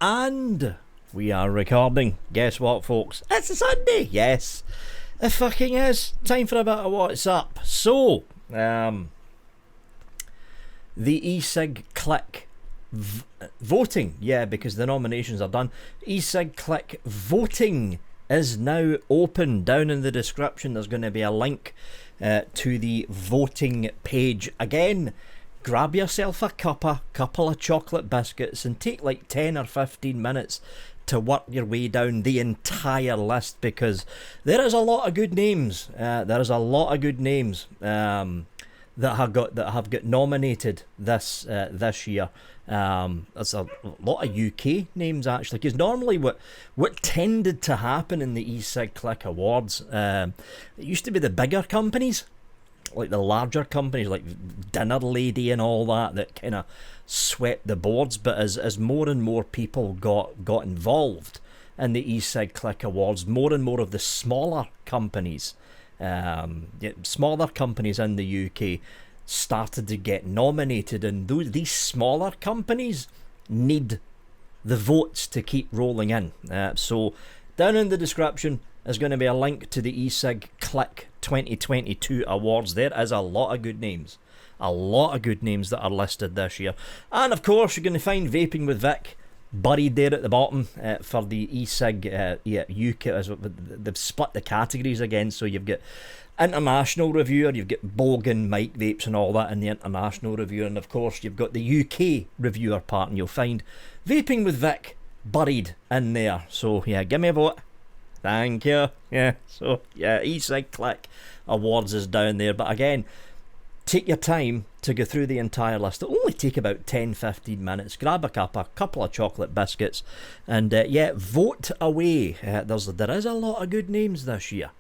And we are recording. Guess what, folks? It's a Sunday. Yes, it fucking is. Time for a bit of what's up. So, the EcigClick voting. Yeah, because the nominations are done. EcigClick voting is now open. Down in the description, there's going to be a link to the voting page. Again, grab yourself a couple of chocolate biscuits and take like 10 or 15 minutes to work your way down the entire list, because there is a lot of good names. There is a lot of good names that have got nominated this year. There's a lot of UK names actually, because normally what tended to happen in the EcigClick Awards, it used to be the bigger companies, like the larger companies like Dinner Lady and all that kind of swept the boards. But as more and more people got involved in the EcigClick Awards, more and more of the smaller companies in the UK started to get nominated, and these smaller companies need the votes to keep rolling in. So down in the description is going to be a link to the EcigClick 2022 awards. There is a lot of good names. A lot of good names that are listed this year. And of course, you're going to find Vaping With Vic buried there at the bottom for the ECig UK. They've split the categories again, so you've got international reviewer, you've got Bogan, Mike Vapes and all that in the international reviewer, and of course you've got the UK reviewer part, and you'll find Vaping With Vic buried in there. So yeah, give me a vote. Thank you. Yeah, so yeah, EcigClick Awards is down there. But again, take your time to go through the entire list. It'll only take about 10-15 minutes. Grab a couple of chocolate biscuits, and yeah, vote away. There is a lot of good names this year.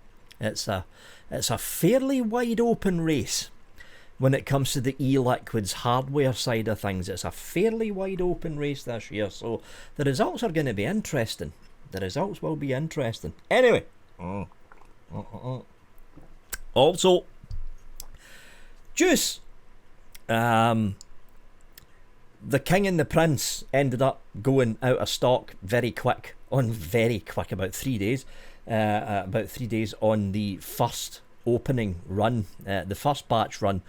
It's a fairly wide open race when it comes to the e-liquids hardware side of things. It's a fairly wide open race this year, so the results are going to be interesting. The results will be interesting. Anyway, also, juice. The King and the Prince ended up going out of stock very quick, about 3 days. About 3 days on the first opening run, the first batch run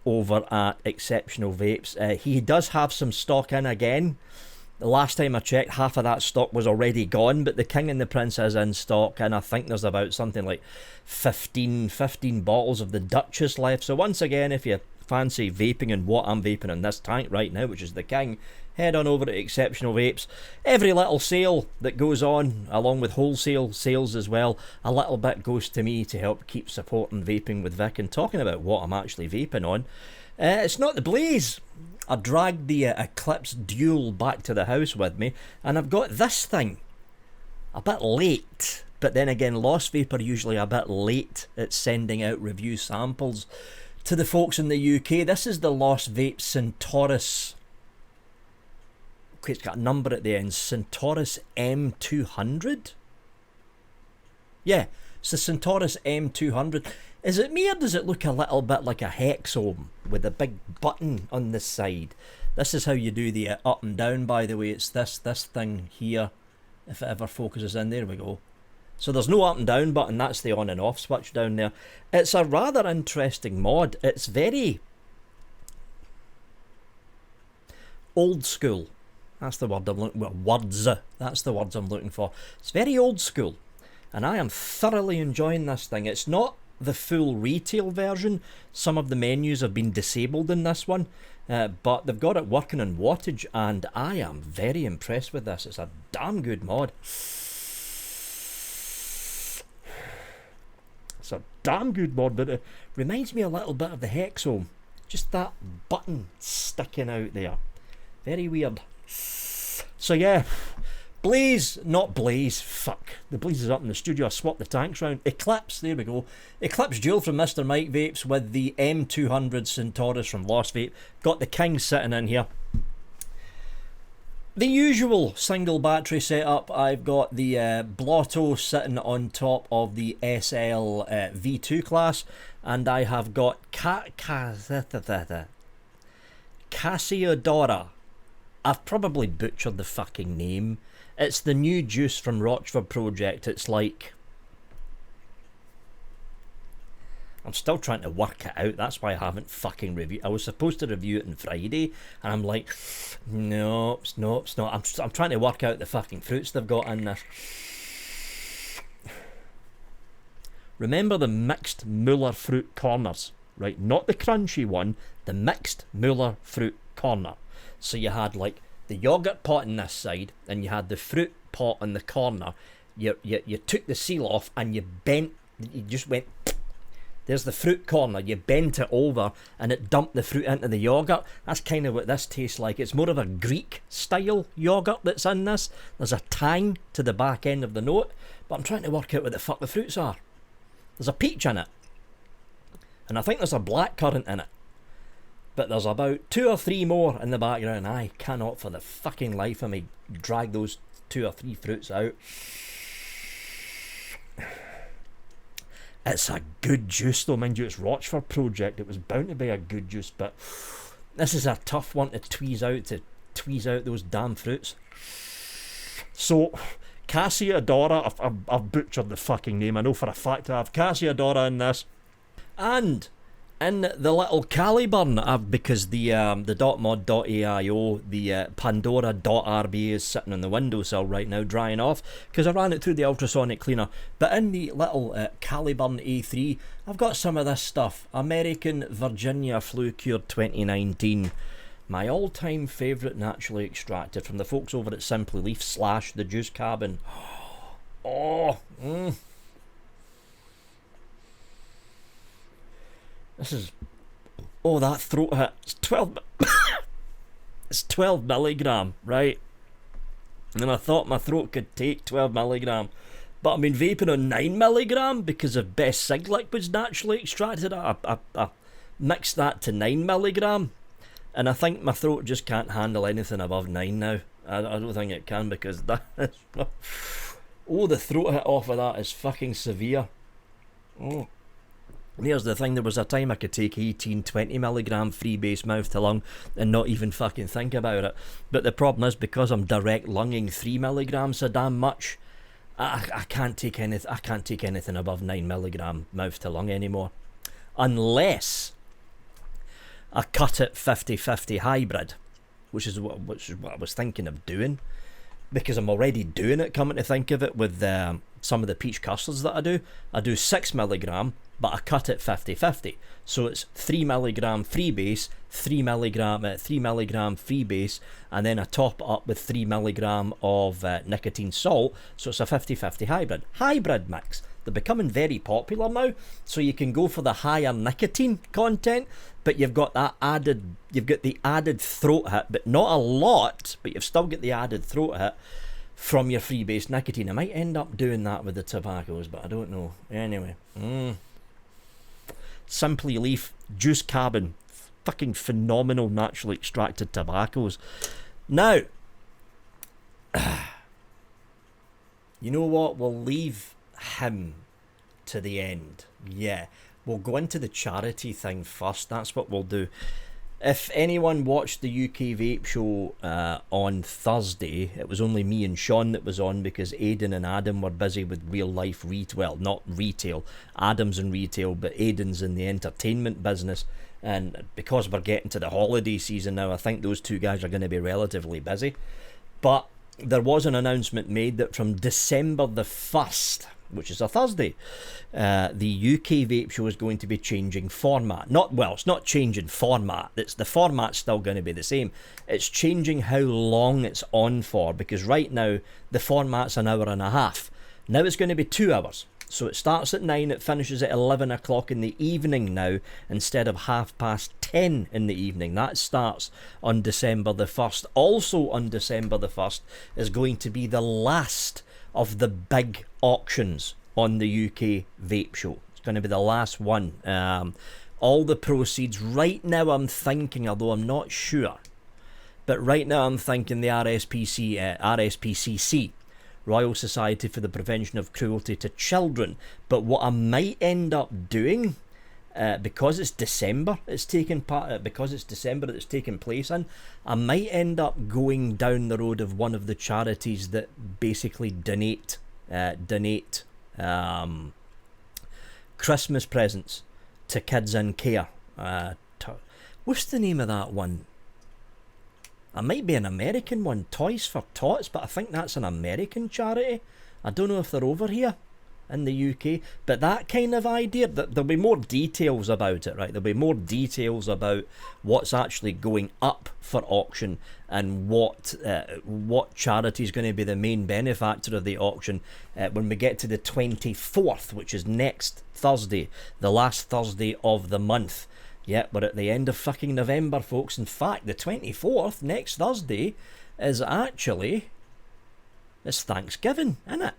over at Exceptional Vapes. He does have some stock in again. The last time I checked, half of that stock was already gone, but the King and the Prince is in stock, and I think there's about something like 15 bottles of the Duchess left. So once again, if you fancy vaping and what I'm vaping in this tank right now, which is the King, head on over to Exceptional Vapes. Every little sale that goes on, along with wholesale sales as well, a little bit goes to me to help keep supporting Vaping With Vic and talking about what I'm actually vaping on. It's not the Blaze. I dragged the Eclipse Dual back to the house with me, and I've got this thing a bit late. But then again, Lost Vapor usually a bit late at sending out review samples to the folks in the UK. This is the Lost Vape Centaurus. Okay, it's got a number at the end. Centaurus M200? Yeah, it's the Centaurus M200. Is it me, or does it look a little bit like a Hexome with a big button on the side? This is how you do the up and down, by the way. It's this thing here, if it ever focuses in. There we go. So there's no up and down button. That's the on and off switch down there. It's a rather interesting mod. It's very old school. That's the word I'm looking for. Words. That's the words I'm looking for. It's very old school, and I am thoroughly enjoying this thing. It's not the full retail version. Some of the menus have been disabled in this one, but they've got it working on wattage, and I am very impressed with this. It's a damn good mod. It's a damn good mod, but it reminds me a little bit of the Hexome. Just that button sticking out there. Very weird. So yeah, Blaze, not Blaze, fuck. The Blaze is up in the studio, I swapped the tanks round. Eclipse, there we go. Eclipse Dual from Mr. Mike Vapes with the M200 Centaurus from Lost Vape. Got the King sitting in here. The usual single battery setup. I've got the Blotto sitting on top of the SL V2 class, and I have got Cassiodora I've probably butchered the fucking name. It's the new juice from Rochford Project. It's like... I'm still trying to work it out. That's why I haven't fucking reviewed. I was supposed to review it on Friday, and I'm like, no, it's not. I'm trying to work out the fucking fruits they've got in this. Remember the mixed Muller fruit corners, right? Not the crunchy one, the mixed Muller fruit corner. So you had like the yogurt pot on this side, and you had the fruit pot on the corner. You took the seal off, and you just went... There's the fruit corner, you bent it over and it dumped the fruit into the yoghurt. That's kind of what this tastes like. It's more of a Greek style yoghurt that's in this. There's a tang to the back end of the note, but I'm trying to work out what the fuck the fruits are. There's a peach in it, and I think there's a blackcurrant in it, but there's about 2 or 3 more in the background. I cannot for the fucking life of me drag those 2 or 3 fruits out. It's a good juice though, mind you. It's Rochford Project. It was bound to be a good juice, but this is a tough one to tweeze out those damn fruits. So, Cassiodora, I've butchered the fucking name. I know for a fact I have. Cassiodora in this. And in the little Caliburn, because the .mod.aio, the Pandora.rb is sitting on the windowsill right now drying off, because I ran it through the ultrasonic cleaner. But in the little Caliburn A3, I've got some of this stuff. American Virginia Flu Cured 2019. My all-time favourite naturally extracted from the folks over at Simply Leaf / the Juice Cabin. Oh, This is... Oh, that throat hit. It's 12... It's 12 milligram, right? And I thought my throat could take 12 milligram. But I've been vaping on 9 milligram because of EcigClick was naturally extracted. I mixed that to 9 milligram. And I think my throat just can't handle anything above 9 now. I don't think it can, because that is... Oh, the throat hit off of that is fucking severe. Oh. Here's the thing, there was a time I could take 18, 20 milligram freebase mouth to lung and not even fucking think about it. But the problem is, because I'm direct lunging 3 milligrams so damn much, I can't take anything above 9 milligram mouth to lung anymore. Unless I cut it 50-50 hybrid, which is what I was thinking of doing. Because I'm already doing it, coming to think of it, with some of the peach custards that I do. I do 6 milligram, but I cut it 50-50. So it's 3 milligram freebase, 3 milligram freebase, and then I top it up with 3 milligram of nicotine salt. So it's a 50-50 hybrid mix. They're becoming very popular now, so you can go for the higher nicotine content, but you've got the added throat hit, but not a lot, but you've still got the added throat hit from your freebase nicotine. I might end up doing that with the tobaccos, but I don't know. Anyway, Simply Leaf Juice Cabin, fucking phenomenal naturally extracted tobaccos. Now, you know what? We'll leave him to the end. Yeah, we'll go into the charity thing first. That's what we'll do. If anyone watched the UK Vape Show on Thursday, it was only me and Sean that was on, because Aidan and Adam were busy with real life retail. Well, not retail. Adam's in retail, but Aidan's in the entertainment business. And because we're getting to the holiday season now, I think those two guys are going to be relatively busy. But there was an announcement made that from December the 1st, which is a Thursday, the UK Vape Show is going to be changing format. It's not changing format. The format's still going to be the same. It's changing how long it's on for, because right now the format's an hour and a half. Now it's going to be 2 hours. So it starts at 9, it finishes at 11 o'clock in the evening now, instead of 10:30 in the evening. That starts on December the 1st. Also on December the 1st is going to be the last of the big auctions on the UK Vape Show. It's going to be the last one. All the proceeds, right now I'm thinking, although I'm not sure, but right now I'm thinking the RSPCC, Royal Society for the Prevention of Cruelty to Children. But what I might end up doing because it's December, it's taking place in, I might end up going down the road of one of the charities that basically donate Christmas presents to kids in care. What's the name of that one? It might be an American one, Toys for Tots, but I think that's an American charity. I don't know if they're over here in the UK, but that kind of idea, there'll be more details about it, right? There'll be more details about what's actually going up for auction and what charity is going to be the main benefactor of the auction when we get to the 24th, which is next Thursday, the last Thursday of the month. Yeah, we're at the end of fucking November, folks. In fact, the 24th, next Thursday, is actually, it's Thanksgiving, isn't it?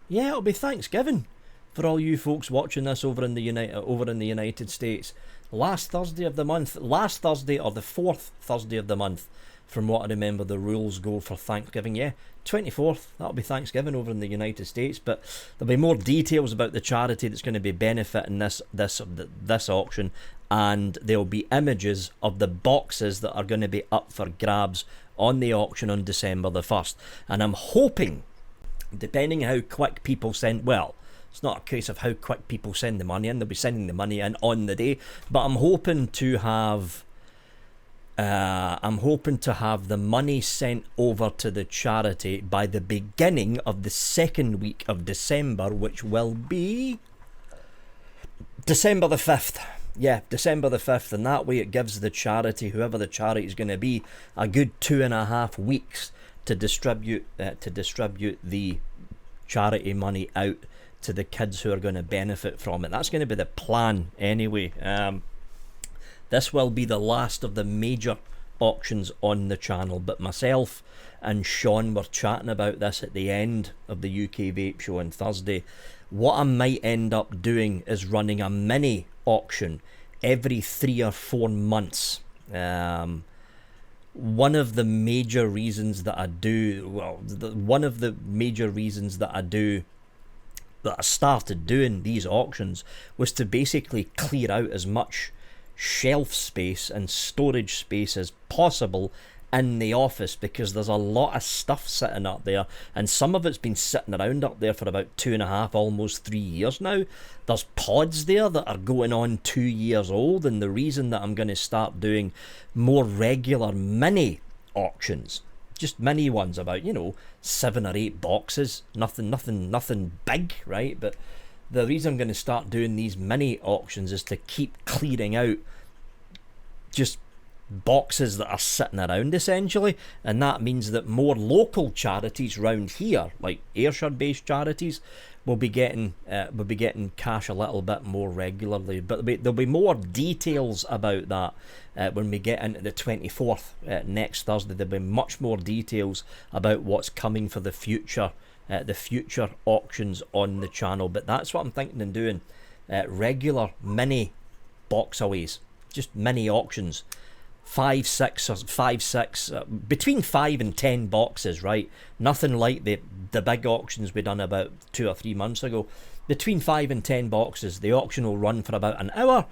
Yeah, it'll be Thanksgiving for all you folks watching this over in the United States. Last Thursday of the month, last Thursday or the fourth Thursday of the month, from what I remember the rules go for Thanksgiving. Yeah, 24th, that'll be Thanksgiving over in the United States. But there'll be more details about the charity that's going to be benefiting this auction, and there'll be images of the boxes that are going to be up for grabs on the auction on December the 1st. And I'm hoping, depending how quick people send, well, it's not a case of how quick people send the money in, they'll be sending the money in on the day, but I'm hoping to have the money sent over to the charity by the beginning of the second week of December, which will be December the 5th. Yeah, December the 5th, and that way it gives the charity, whoever the charity is going to be, a good 2.5 weeks to distribute the charity money out to the kids who are going to benefit from it. That's going to be the plan anyway. This will be the last of the major auctions on the channel, but myself and Sean were chatting about this at the end of the UK Vape Show on Thursday. What I might end up doing is running a mini auction every 3 or 4 months. One of the major reasons that I started doing these auctions was to basically clear out as much shelf space and storage space as possible in the office, because there's a lot of stuff sitting up there, and some of it's been sitting around up there for about 2.5, almost 3 years now. There's pods there that are going on 2 years old, and the reason that I'm going to start doing more regular mini auctions, just mini ones, about 7 or 8 boxes, nothing big, right? But the reason I'm going to start doing these mini auctions is to keep clearing out just boxes that are sitting around, essentially, and that means that more local charities round here, like Ayrshire based charities, will be getting cash a little bit more regularly. But there'll be more details about that when we get into the 24th next Thursday. There'll be much more details about what's coming for the future auctions on the channel. But that's what I'm thinking of doing, regular mini boxaways, just mini auctions. 5, 6, between 5 and 10 boxes, right? Nothing like the big auctions we done about 2 or 3 months ago. Between 5 and 10 boxes. The auction will run for about an hour.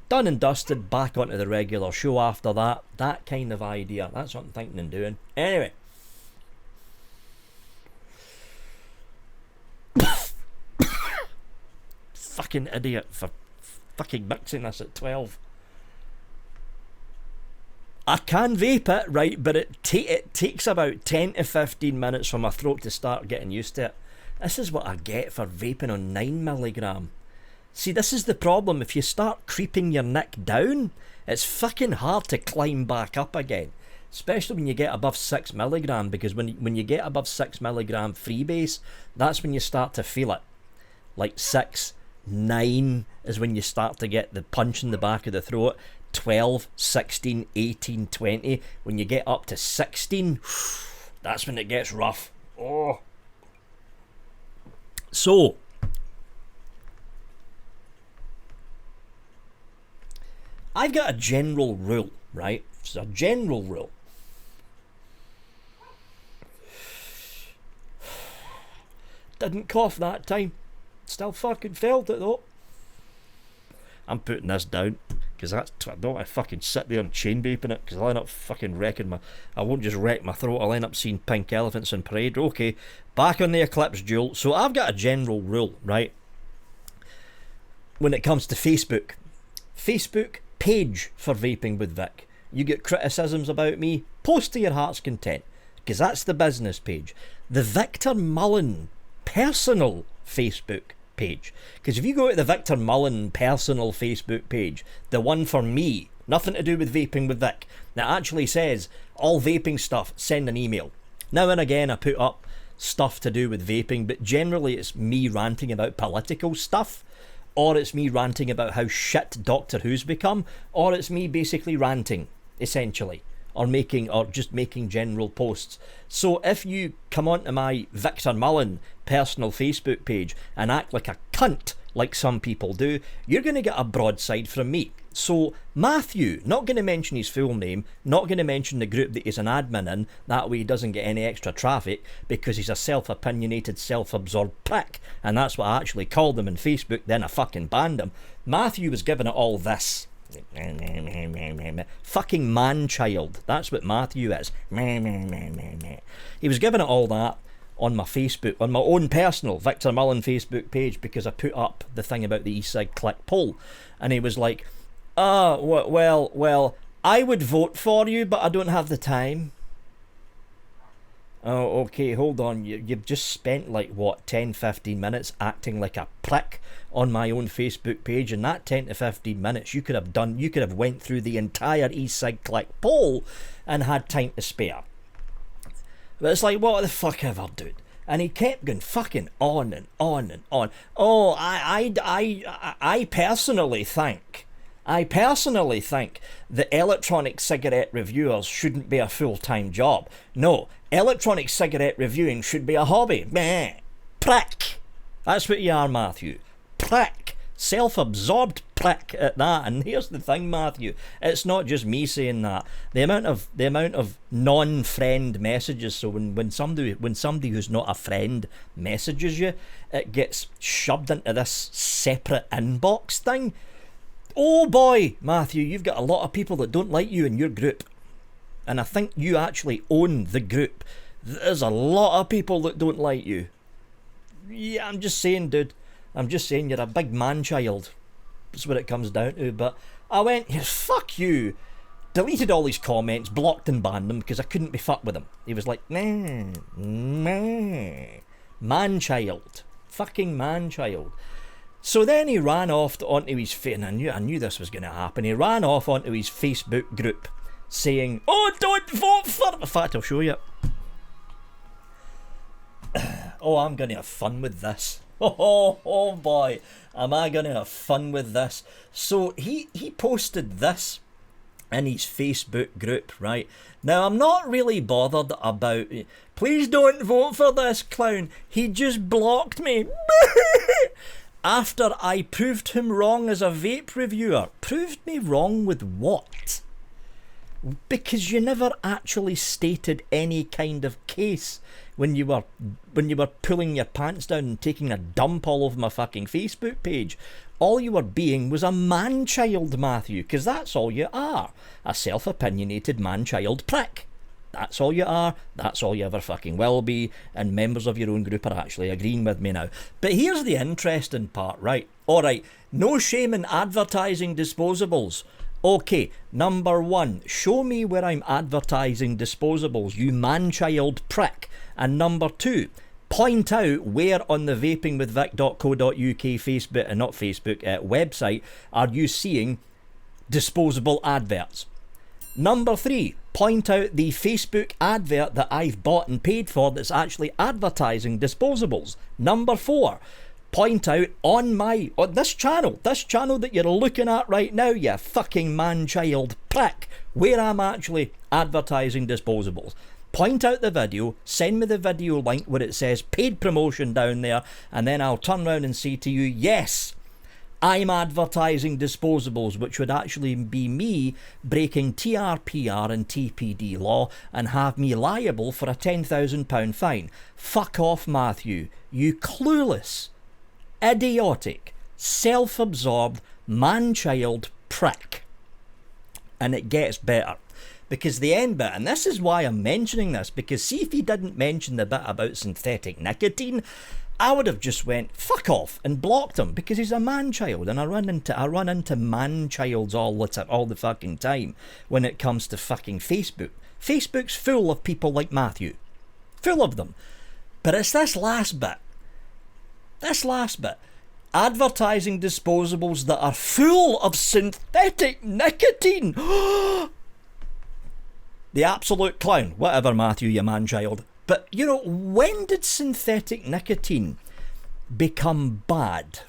Done and dusted, back onto the regular show after that. That kind of idea. That's what I'm thinking of doing. Anyway. Fucking idiot for fucking mixing this at 12. I can vape it, right, but it takes about 10 to 15 minutes for my throat to start getting used to it. This is what I get for vaping on 9mg. See, this is the problem. If you start creeping your neck down, it's fucking hard to climb back up again. Especially when you get above 6mg, because when you get above 6mg freebase, that's when you start to feel it. Like 6, 9 is when you start to get the punch in the back of the throat. 12, 16, 18, 20. When you get up to 16, that's when it gets rough. Oh. So, I've got a general rule, right? It's a general rule. Didn't cough that time. Still fucking felt it though. I'm putting this down, because I don't want to fucking sit there and chain vaping it, because I'll end up fucking I won't just wreck my throat, I'll end up seeing pink elephants in parade. Okay, back on the Eclipse Duel. So I've got a general rule, right, when it comes to Facebook page for Vaping with Vic. You get criticisms about me, post to your heart's content, because that's the business page. The Victor Mullen personal Facebook page, because if you go to the Victor Mullen personal Facebook page, the one for me, nothing to do with Vaping with Vic, that actually says all vaping stuff, send an email. Now and again I put up stuff to do with vaping, but generally it's me ranting about political stuff, or it's me ranting about how shit Doctor Who's become, or it's me basically ranting, essentially, or just making general posts. So if you come onto my Victor Mullen personal Facebook page and act like a cunt, like some people do, you're going to get a broadside from me. So Matthew, not going to mention his full name, not going to mention the group that he's an admin in, that way he doesn't get any extra traffic, because he's a self-opinionated, self-absorbed prick, and that's what I actually called him in Facebook, then I fucking banned him. Matthew was giving it all this. Fucking man-child. That's what Matthew is. He was giving it all that on my Facebook, on my own personal Victor Mullen Facebook page, because I put up the thing about the EcigClick poll, and he was like, well, I would vote for you, but I don't have the time. Oh, okay, hold on. You've just spent 10-15 minutes acting like a prick on my own Facebook page, and that 10 to 15 minutes you could have went through the entire EcigClick poll and had time to spare. But it's like, what the fuck ever, dude? And he kept going fucking on and on and on. Oh, I personally think that electronic cigarette reviewers shouldn't be a full-time job. No, electronic cigarette reviewing should be a hobby. Meh. Prick. That's what you are, Matthew. Prick. Self-absorbed prick at that. And here's the thing, Matthew, it's not just me saying that. The amount of non-friend messages, so when somebody who's not a friend messages you, it gets shoved into this separate inbox thing. Oh boy, Matthew, you've got a lot of people that don't like you in your group. And I think you actually own the group. There's a lot of people that don't like you. Yeah, I'm just saying, dude. I'm just saying you're a big man-child. That's what it comes down to. But I went, fuck you. Deleted all his comments, blocked and banned them, because I couldn't be fucked with him. He was like, man-child. Fucking man-child. So then he ran off onto his and I knew this was going to happen. He ran off onto his Facebook group saying, "Oh, don't vote for." In fact, I'll show you. Oh, I'm going to have fun with this. Oh boy, am I going to have fun with this? So he posted this in his Facebook group, right? Now, I'm not really bothered about, please don't vote for this clown. He just blocked me. After I proved him wrong as a vape reviewer. Proved me wrong with what? Because you never actually stated any kind of case when you were pulling your pants down and taking a dump all over my fucking Facebook page. All you were being was a man-child, Matthew, because that's all you are. A self-opinionated man-child prick. That's all you are, that's all you ever fucking will be, and members of your own group are actually agreeing with me now. But here's the interesting part, right? Alright, no shame in advertising disposables. Okay, number one, show me where I'm advertising disposables, you man-child prick. And number two, point out where on the vapingwithvic.co.uk website are you seeing disposable adverts. Number three, point out the Facebook advert that I've bought and paid for that's actually advertising disposables. Number four, point out on this channel that you're looking at right now, you fucking man-child prick, where I'm actually advertising disposables. Point out the video, send me the video link where it says paid promotion down there, and then I'll turn around and say to you, yes, I'm advertising disposables, which would actually be me breaking TRPR and TPD law and have me liable for a £10,000 fine. Fuck off, Matthew, you clueless, idiotic, self-absorbed, man-child prick. And it gets better. Because the end bit, and this is why I'm mentioning this, because see if he didn't mention the bit about synthetic nicotine, I would have just went fuck off and blocked him, because he's a man-child, and I run into man-childs all the fucking time when it comes to fucking Facebook. Facebook's full of people like Matthew. Full of them. But it's this last bit. Advertising disposables that are full of synthetic nicotine. The absolute clown. Whatever, Matthew, you man-child. But, you know, when did synthetic nicotine become bad?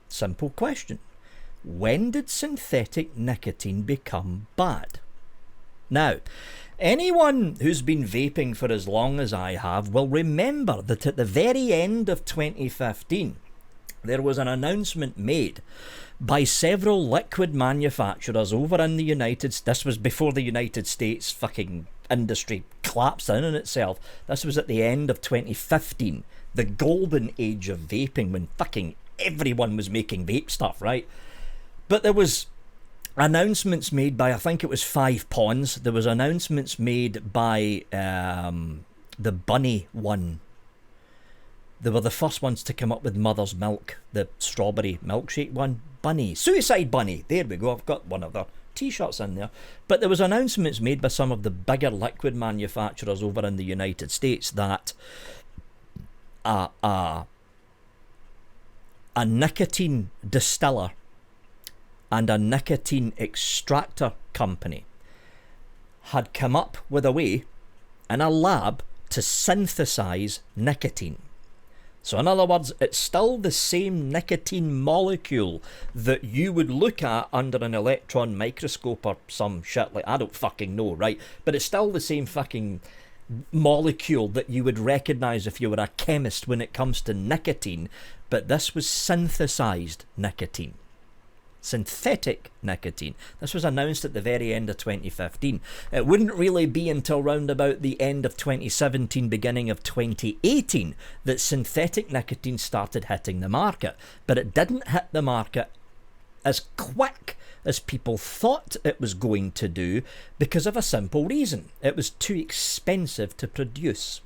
Simple question. When did synthetic nicotine become bad? Now, anyone who's been vaping for as long as I have will remember that at the very end of 2015, there was an announcement made by several liquid manufacturers over in the United States. This was before the United States fucking industry collapsed in on itself. This was at the end of 2015, the golden age of vaping, when fucking everyone was making vape stuff, right? But there was announcements made by, I think it was 5 Ponds. There was announcements made by the Bunny one. They were the first ones to come up with Mother's Milk, the strawberry milkshake one. Bunny. Suicide Bunny. There we go. I've got one of their t-shirts in there. But there was announcements made by some of the bigger liquid manufacturers over in the United States that a nicotine distiller and a nicotine extractor company had come up with a way in a lab to synthesize nicotine. So in other words, it's still the same nicotine molecule that you would look at under an electron microscope or some shit like, I don't fucking know, right? But it's still the same fucking molecule that you would recognise if you were a chemist when it comes to nicotine. But this was synthesized nicotine. Synthetic nicotine. This was announced at the very end of 2015. It wouldn't really be until round about the end of 2017, beginning of 2018, that synthetic nicotine started hitting the market. But it didn't hit the market as quick as people thought it was going to do because of a simple reason. It was too expensive to produce.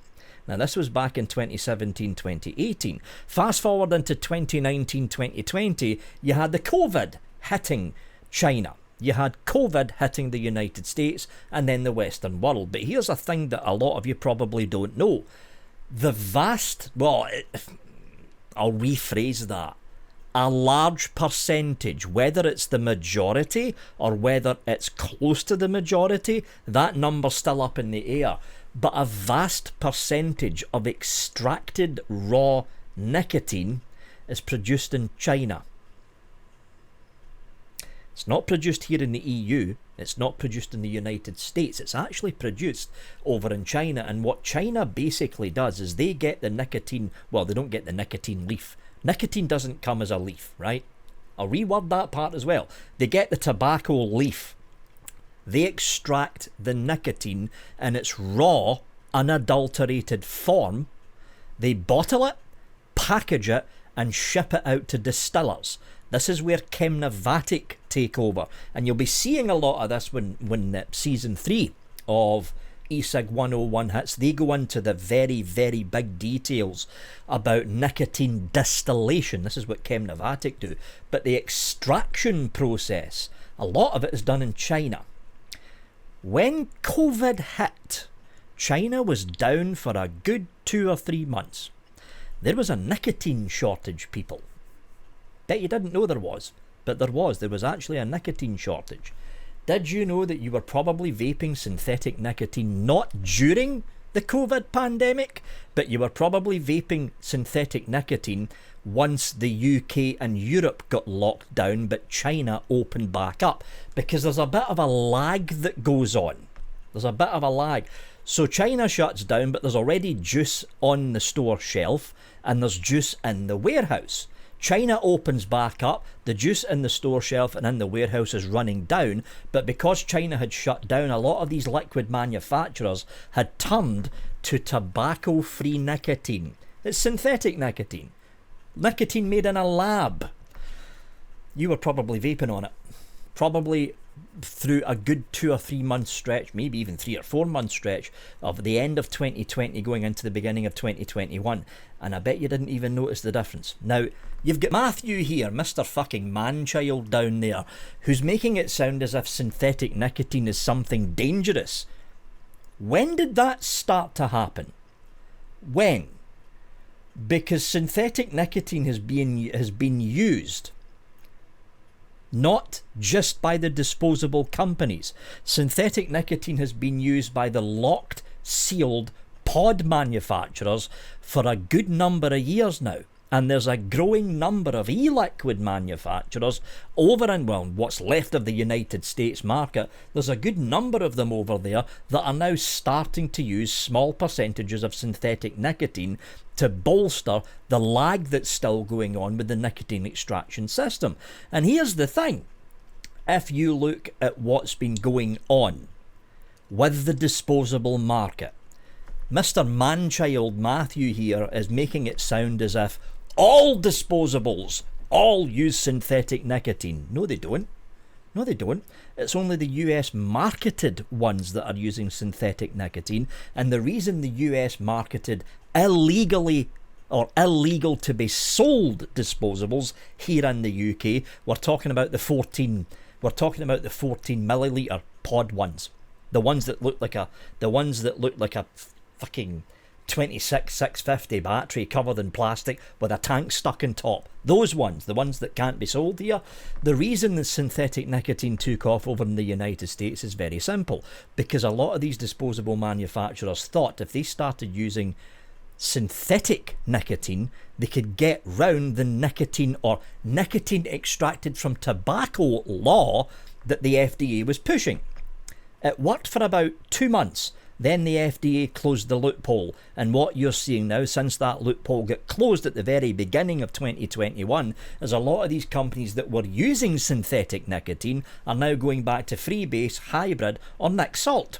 Now, this was back in 2017, 2018. Fast forward into 2019, 2020, you had the COVID hitting China. You had COVID hitting the United States and then the Western world. But here's a thing that a lot of you probably don't know. I'll rephrase that. A large percentage, whether it's the majority or whether it's close to the majority, that number's still up in the air. But a vast percentage of extracted raw nicotine is produced in China. It's not produced here in the EU. It's not produced in the United States. It's actually produced over in China. And what China basically does is they get the nicotine. Well, they don't get the nicotine leaf. Nicotine doesn't come as a leaf, right? I'll reword that part as well. They get the tobacco leaf. They extract the nicotine in its raw, unadulterated form. They bottle it, package it, and ship it out to distillers. This is where Chemnavatic take over. And you'll be seeing a lot of this when season 3 of ECig 101 hits. They go into the very, very big details about nicotine distillation. This is what Chemnavatic do. But the extraction process, a lot of it is done in China. When COVID hit, China was down for a good 2 or 3 months. There was a nicotine shortage, people. Bet you didn't know there was, but there was. There was actually a nicotine shortage. Did you know that you were probably vaping synthetic nicotine not during the COVID pandemic, but you were probably vaping synthetic nicotine once the UK and Europe got locked down, but China opened back up? Because there's a bit of a lag that goes on. There's a bit of a lag. So China shuts down, but there's already juice on the store shelf, and there's juice in the warehouse. China opens back up, the juice in the store shelf and in the warehouse is running down, but because China had shut down, a lot of these liquid manufacturers had turned to tobacco-free nicotine. It's synthetic nicotine. Nicotine made in a lab. You were probably vaping on it. Probably through a good 2 or 3 month stretch, maybe even 3 or 4 month stretch of the end of 2020 going into the beginning of 2021. And I bet you didn't even notice the difference. Now, you've got Matthew here, Mr. fucking man-child down there, who's making it sound as if synthetic nicotine is something dangerous. When did that start to happen? When? Because synthetic nicotine has been used not just by the disposable companies. Synthetic nicotine has been used by the locked, sealed pod manufacturers for a good number of years now. And there's a growing number of e-liquid manufacturers over in, well, what's left of the United States market. There's a good number of them over there that are now starting to use small percentages of synthetic nicotine to bolster the lag that's still going on with the nicotine extraction system. And here's the thing. If you look at what's been going on with the disposable market, Mr. Manchild Matthew here is making it sound as if all disposables all use synthetic nicotine. No, they don't. No, they don't. It's only the US marketed ones that are using synthetic nicotine. And the reason the US marketed illegally or illegal to be sold disposables here in the UK, we're talking about the 14 milliliter pod ones. The ones that look like a fucking 650 battery covered in plastic with a tank stuck on top. Those ones, the ones that can't be sold here. The reason the synthetic nicotine took off over in the United States is very simple. Because a lot of these disposable manufacturers thought if they started using synthetic nicotine, they could get round the nicotine or nicotine extracted from tobacco law that the FDA was pushing. It worked for about 2 months. Then the FDA closed the loophole, and what you're seeing now, since that loophole got closed at the very beginning of 2021, is a lot of these companies that were using synthetic nicotine are now going back to freebase, hybrid, or nic salt.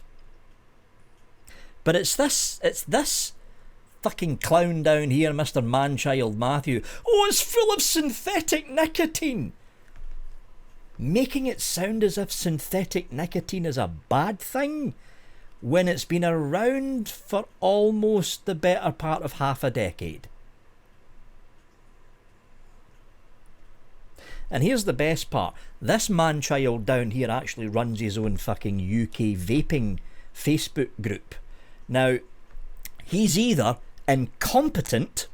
But it's this fucking clown down here, Mr. Manchild Matthew. Oh, it's full of synthetic nicotine! Making it sound as if synthetic nicotine is a bad thing, when it's been around for almost the better part of half a decade. And here's the best part. This man-child down here actually runs his own fucking UK vaping Facebook group. Now, he's either incompetent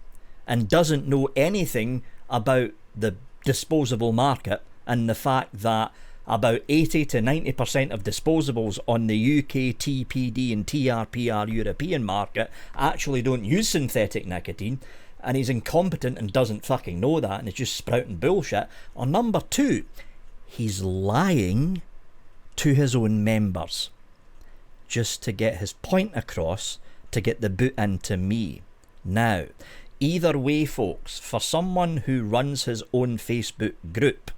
and doesn't know anything about the disposable market and the fact that about 80 to 90% of disposables on the UK TPD and TRPR European market actually don't use synthetic nicotine, and he's incompetent and doesn't fucking know that and is just sprouting bullshit. Or number two, he's lying to his own members just to get his point across, to get the boot into me. Now, either way, folks, for someone who runs his own Facebook group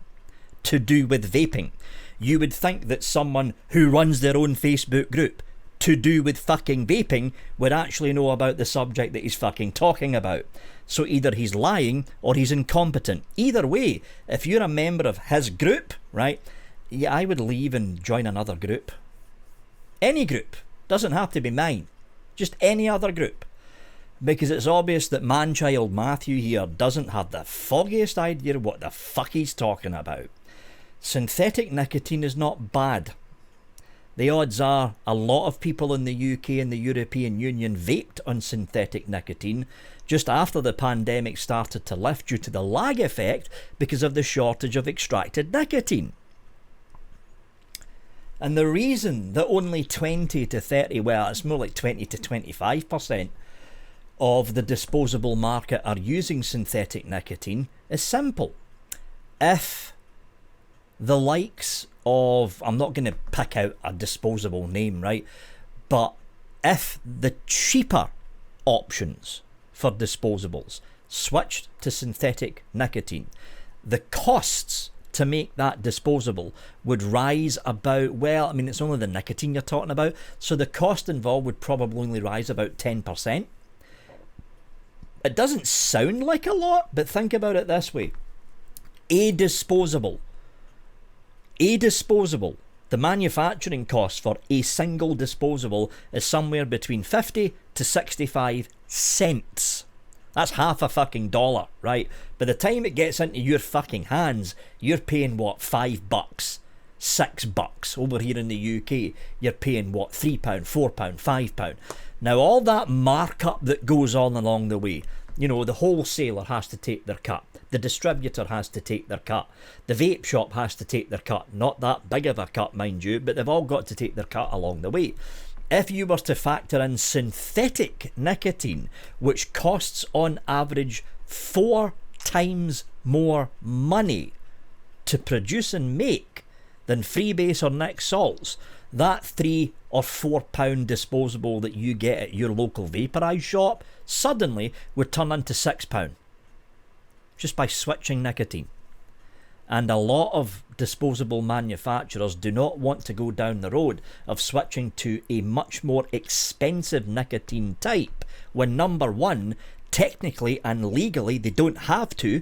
to do with vaping, you would think that someone who runs their own Facebook group to do with fucking vaping would actually know about the subject that he's fucking talking about. So either he's lying or he's incompetent. Either way, if you're a member of his group, right, yeah, I would leave and join another group. Any group. Doesn't have to be mine. Just any other group. Because it's obvious that man-child Matthew here doesn't have the foggiest idea what the fuck he's talking about. Synthetic nicotine is not bad. The odds are a lot of people in the UK and the European Union vaped on synthetic nicotine just after the pandemic started to lift due to the lag effect because of the shortage of extracted nicotine. And the reason that only 20 to 30, well, it's more like 20 to 25% of the disposable market are using synthetic nicotine is simple. If the likes of, I'm not going to pick out a disposable name, right? But if the cheaper options for disposables switched to synthetic nicotine, the costs to make that disposable would rise about, well, I mean, it's only the nicotine you're talking about, so the cost involved would probably only rise about 10%. It doesn't sound like a lot, but think about it this way. A disposable, the manufacturing cost for a single disposable is somewhere between 50 to 65 cents. That's half a fucking dollar, right? By the time it gets into your fucking hands, you're paying what, $5, $6 over here in the UK. You're paying what, £3, £4, £5. Now all that markup that goes on along the way, you know, the wholesaler has to take their cut. The distributor has to take their cut. The vape shop has to take their cut. Not that big of a cut, mind you, but they've all got to take their cut along the way. If you were to factor in synthetic nicotine, which costs on average 4 times more money to produce and make than freebase or nic salts, that £3 or £4 disposable that you get at your local vaporise shop suddenly would turn into £6 just by switching nicotine. And a lot of disposable manufacturers do not want to go down the road of switching to a much more expensive nicotine type when, number one, technically and legally they don't have to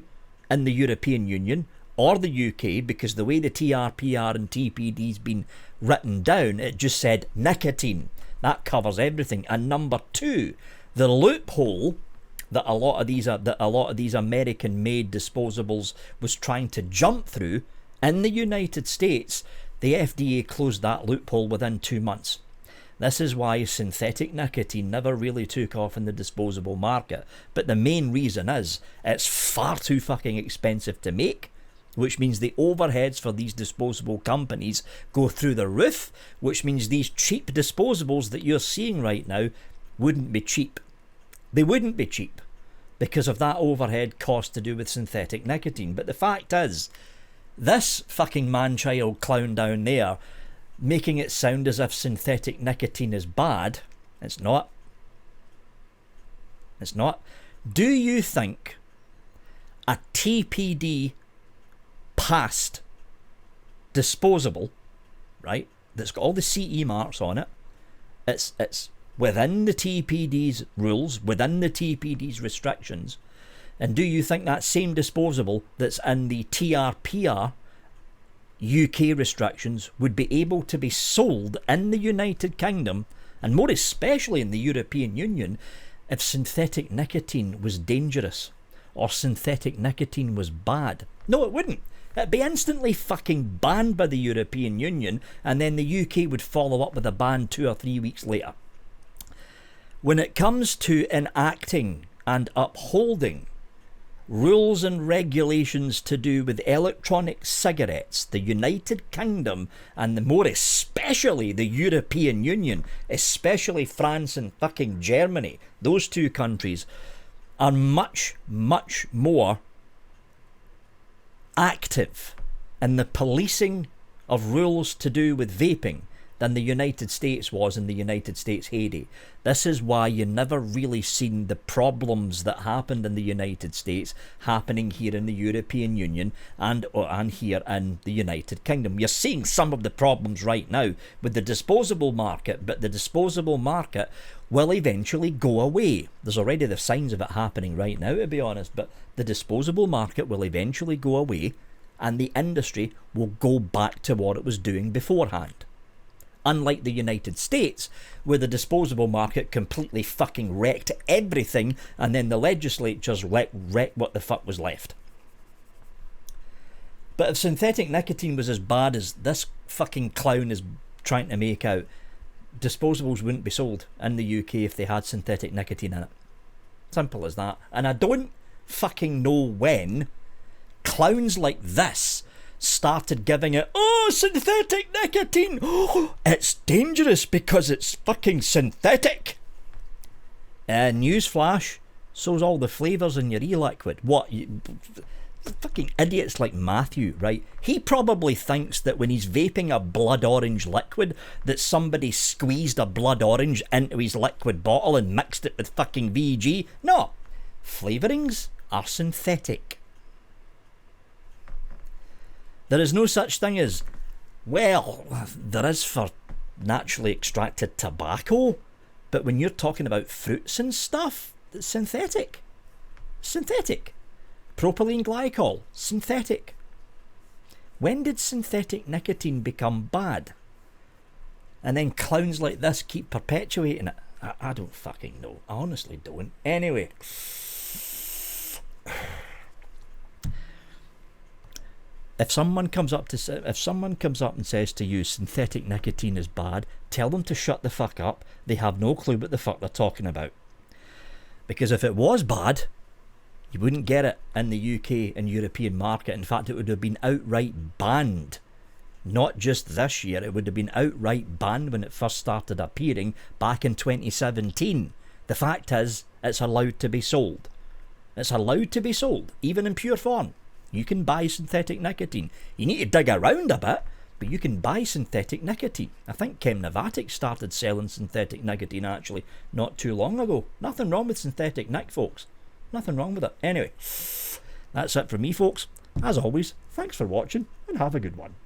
in the European Union or the UK, because the way the TRPR and TPD's been written down, it just said nicotine. That covers everything. And number two, the loophole that a lot of these American-made disposables was trying to jump through in the United States, the FDA closed that loophole within 2 months. This is why synthetic nicotine never really took off in the disposable market. But the main reason is it's far too fucking expensive to make, which means the overheads for these disposable companies go through the roof, which means these cheap disposables that you're seeing right now wouldn't be cheap. They wouldn't be cheap because of that overhead cost to do with synthetic nicotine. But the fact is, this fucking man-child clown down there making it sound as if synthetic nicotine is bad, it's not. It's not. Do you think a TPD passed disposable, right, that's got all the CE marks on it, it's within the TPD's rules, within the TPD's restrictions, and do you think that same disposable that's in the TRPR UK restrictions would be able to be sold in the United Kingdom, and more especially in the European Union, if synthetic nicotine was dangerous or synthetic nicotine was bad? No, it wouldn't. It'd be instantly fucking banned by the European Union, and then the UK would follow up with a ban 2 or 3 weeks later. When it comes to enacting and upholding rules and regulations to do with electronic cigarettes, the United Kingdom, and more especially the European Union, especially France and fucking Germany, those two countries are much, much more active in the policing of rules to do with vaping than the United States was in the United States heyday. This is why you never really seen the problems that happened in the United States happening here in the European Union and here in the United Kingdom. You're seeing some of the problems right now with the disposable market, but the disposable market will eventually go away. There's already the signs of it happening right now, to be honest, but the disposable market will eventually go away and the industry will go back to what it was doing beforehand. Unlike the United States, where the disposable market completely fucking wrecked everything and then the legislatures wrecked what the fuck was left. But if synthetic nicotine was as bad as this fucking clown is trying to make out, disposables wouldn't be sold in the UK if they had synthetic nicotine in it. Simple as that. And I don't fucking know when clowns like this started giving it, oh, synthetic nicotine, oh, it's dangerous because it's fucking synthetic. Newsflash, so's all the flavours in your e-liquid. What, fucking idiots like Matthew, right? He probably thinks that when he's vaping a blood orange liquid that somebody squeezed a blood orange into his liquid bottle and mixed it with fucking VG. No, flavourings are synthetic. There is no such thing as, well, there is for naturally extracted tobacco, but when you're talking about fruits and stuff, it's synthetic. synthetic. Propylene glycol, synthetic. When did synthetic nicotine become bad? And then clowns like this keep perpetuating it. I don't fucking know. I honestly don't. Anyway. If someone comes up and says to you synthetic nicotine is bad, tell them to shut the fuck up. They have no clue what the fuck they're talking about. Because if it was bad, you wouldn't get it in the UK and European market. In fact, it would have been outright banned. Not just this year, it would have been outright banned when it first started appearing back in 2017. The fact is, it's allowed to be sold. It's allowed to be sold, even in pure form. You can buy synthetic nicotine. You need to dig around a bit, but you can buy synthetic nicotine. I think Chemnovatic started selling synthetic nicotine actually not too long ago. Nothing wrong with synthetic nic, folks. Nothing wrong with it. Anyway, that's it from me, folks. As always, thanks for watching and have a good one.